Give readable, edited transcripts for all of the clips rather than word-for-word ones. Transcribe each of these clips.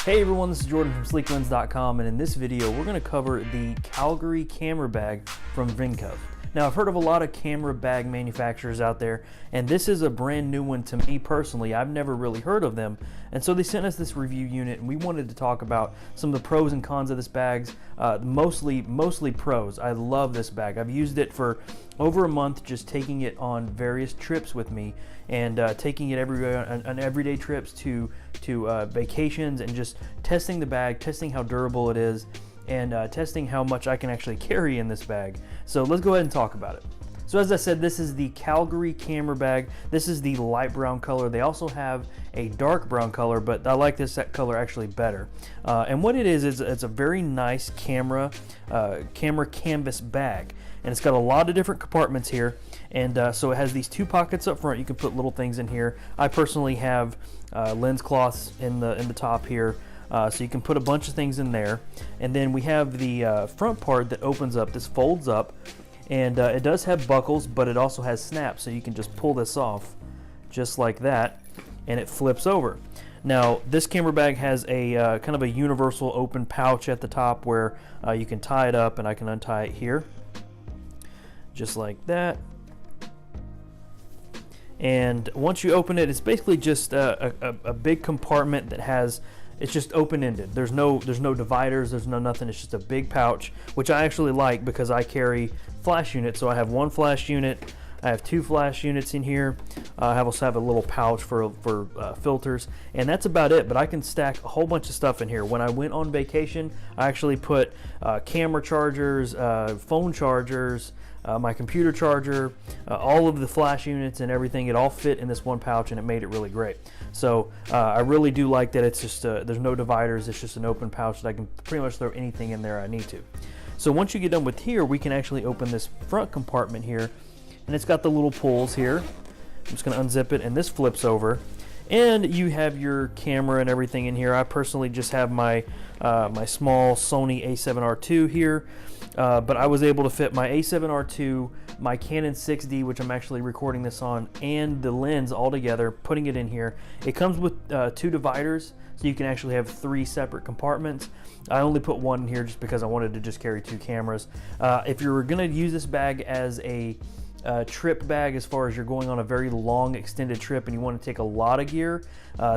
Hey everyone, this is Jordan from Sleeklens.com, and in this video we're going to cover the Calgary Camera Bag from VINCOV. Now, I've heard of a lot of camera bag manufacturers out there, and this is a brand new one to me personally. I've never really heard of them, and so they sent us this review unit, and we wanted to talk about some of the pros and cons of this bag. Mostly pros. I love this bag. I've used it for over a month, just taking it on various trips with me, and taking it everywhere on everyday trips to vacations, and just testing the bag, testing how durable it is, and testing how much I can actually carry in this bag. So let's go ahead and talk about it. So as I said, this is the Calgary Camera Bag. This is the light brown color. They also have a dark brown color, but I like this color actually better. And what it is it's a very nice camera canvas bag. And it's got a lot of different compartments here. And so it has these two pockets up front. You can put little things in here. I personally have lens cloths in the top here. So you can put a bunch of things in there. And then we have the front part that opens up. This folds up, and it does have buckles, but it also has snaps, so you can just pull this off just like that, and it flips over. Now, this camera bag has a kind of a universal open pouch at the top where you can tie it up, and I can untie it here just like that. And once you open it, it's basically just a big compartment that has, it's just open-ended. There's no dividers, there's no nothing. It's just a big pouch, which I actually like because I carry flash units. So I have one flash unit, I have two flash units in here. I also have a little pouch for filters, and that's about it. But I can stack a whole bunch of stuff in here. When I went on vacation, I actually put camera chargers, phone chargers, my computer charger, all of the flash units and everything. It all fit in this one pouch, and it made it really great. So I really do like that. It's just there's no dividers. It's just an open pouch that I can pretty much throw anything in there I need to. So once you get done with here, we can actually open this front compartment here, and it's got the little pulls here. I'm just going to unzip it, and this flips over, and you have your camera and everything in here. I personally just have my my small Sony a7R II here, but I was able to fit my a7R II, my Canon 6D, which I'm actually recording this on, and the lens all together, putting it in here. It comes with two dividers, so you can actually have three separate compartments. I only put one in here just because I wanted to just carry two cameras. If you're going to use this bag as a trip bag, as far as you're going on a very long extended trip and you want to take a lot of gear,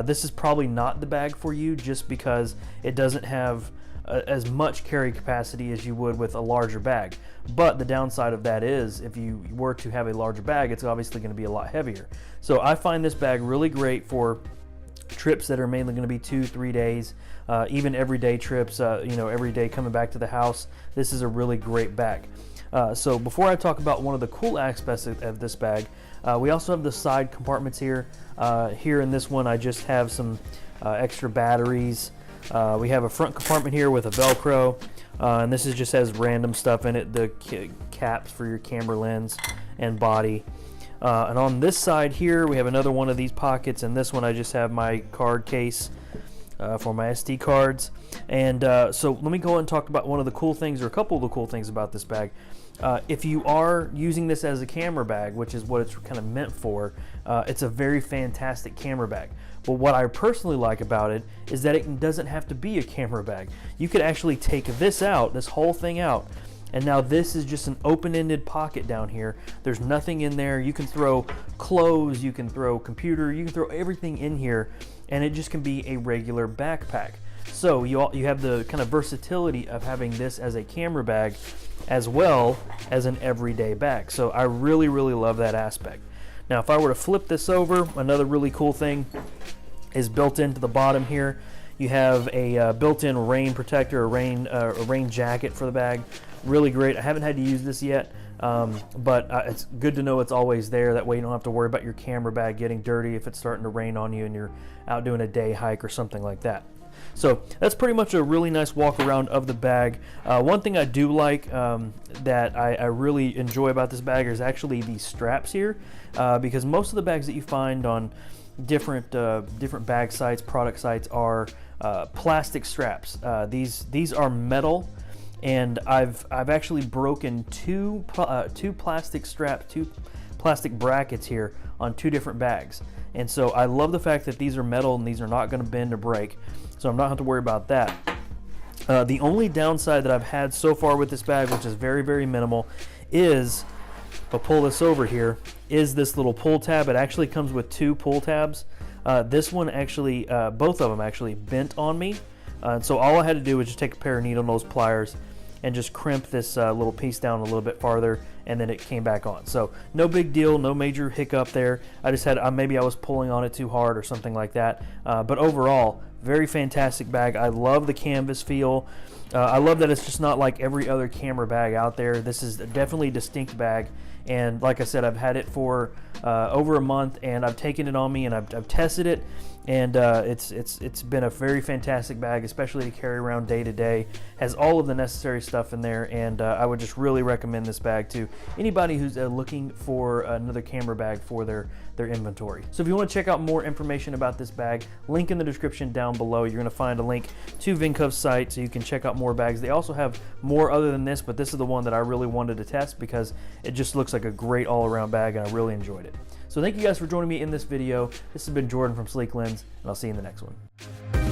this is probably not the bag for you, just because it doesn't have as much carry capacity as you would with a larger bag. But the downside of that is, if you were to have a larger bag, it's obviously going to be a lot heavier. So I find this bag really great for trips that are mainly going to be 2-3 days, even everyday trips, every day coming back to the house. This is a really great bag. So before I talk about one of the cool aspects of this bag, we also have the side compartments here. Here in this one, I just have some extra batteries. We have a front compartment here with a Velcro, and this just has random stuff in it, the caps for your camera lens and body. And on this side here, we have another one of these pockets, and this one I just have my card case for my SD cards. And so let me go ahead and talk about one of the cool things, or a couple of the cool things about this bag. If you are using this as a camera bag, which is what it's kind of meant for, it's a very fantastic camera bag. But what I personally like about it is that it doesn't have to be a camera bag. You could actually take this out, this whole thing out, and now this is just an open-ended pocket down here. There's nothing in there. You can throw clothes, you can throw computer, you can throw everything in here, and it just can be a regular backpack. So you have the kind of versatility of having this as a camera bag as well as an everyday bag. So I really, really love that aspect. Now, if I were to flip this over, another really cool thing is built into the bottom here. You have a built-in rain protector, a rain jacket for the bag. Really great. I haven't had to use this yet, but it's good to know it's always there. That way you don't have to worry about your camera bag getting dirty if it's starting to rain on you and you're out doing a day hike or something like that. So that's pretty much a really nice walk around of the bag. One thing I do like that I really enjoy about this bag is actually these straps here, because most of the bags that you find on different bag sites, product sites, are plastic straps. These are metal, and I've actually broken two plastic plastic brackets here on 2 different bags. And so I love the fact that these are metal and these are not going to bend or break, so I'm not have to worry about that. The only downside that I've had so far with this bag, which is very, very minimal, is, if I pull this over here, is this little pull tab. It actually comes with 2 pull tabs. This one actually, both of them actually bent on me. So all I had to do was just take a pair of needle nose pliers and just crimp this little piece down a little bit farther, and then it came back on. So no big deal, no major hiccup there. I just had, maybe I was pulling on it too hard or something like that. But overall, very fantastic bag. I love the canvas feel. I love that it's just not like every other camera bag out there. This is definitely a distinct bag. And like I said, I've had it for over a month, and I've taken it on me, and I've tested it, and it's been a very fantastic bag, especially to carry around day to day. Has all of the necessary stuff in there, and I would just really recommend this bag to anybody who's looking for another camera bag for their inventory. So if you want to check out more information about this bag, link in the description down below. You're going to find a link to VINCOV's site so you can check out more bags. They also have more other than this, but this is the one that I really wanted to test because it just looks like a great all-around bag, and I really enjoyed it. So thank you guys for joining me in this video. This has been Jordan from Sleeklens, and I'll see you in the next one.